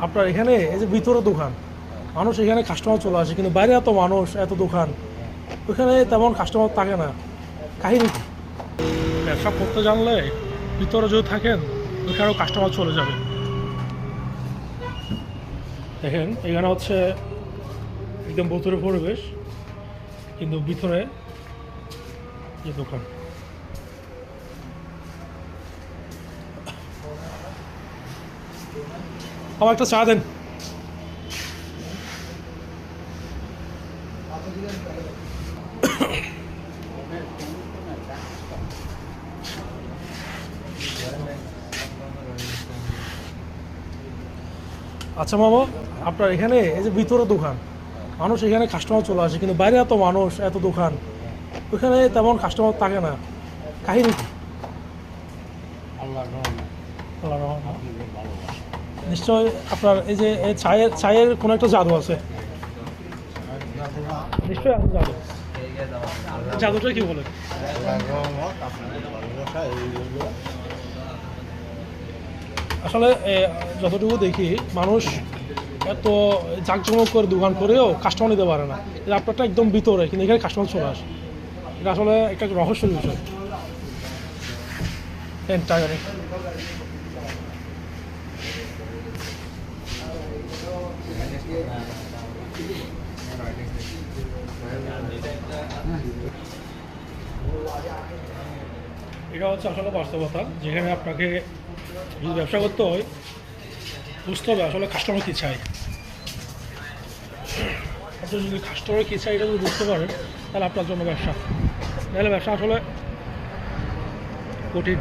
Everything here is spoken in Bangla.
আপনার এখানে এই যে ভিতরে দোকান, মানুষ এখানে কাস্টমার চলে আসে, কিন্তু বাইরে এত মানুষ এত দোকান, ওখানে তেমন কাস্টমার থাকে না। কাহিনী কি? ব্যবসা করতে জানলে ভিতরে যদি থাকেন ওইখানেও কাস্টমার চলে যাবে। দেখেন এখানে হচ্ছে একদম ভেতরে পরিবেশ, কিন্তু ভিতরে যে দোকান। আমার একটা চা দেন। আচ্ছা মামা, আপনার এখানে এই যে ভিতরে দোকান, মানুষ এখানে কাস্টমার চলে আসে, কিন্তু বাইরে এত মানুষ এত দোকান, ওইখানে তেমন কাস্টমার থাকে না। কাহিনী কি? আল্লাহর রহমত। নিশ্চয় আপনার এই যে এই চায়ের কোনো একটা জাদু আছে, নিশ্চয়ই আছে জাদু। জাদুটা কি বলে? আসলে যতটুকু দেখি, মানুষ এত জাঁকজমক করে দোকান করেও কাস্টমার নিতে পারে না। এটা আপনারটা একদম ভিতরে, কিন্তু এখানে কাস্টমার চলে আসে। এটা আসলে একটা রহস্যের বিষয়। টাকা এটা হচ্ছে আসলে বাস্তবতা, যেখানে আপনাকে যদি ব্যবসা করতে হয় বুঝতে হবে আসলে কাস্টমার কী চাই। আপনি যদি কাস্টমার কী চাই এটা যদি বুঝতে পারেন, তাহলে আপনার জন্য ব্যবসা, নাহলে ব্যবসা আসলে কঠিন।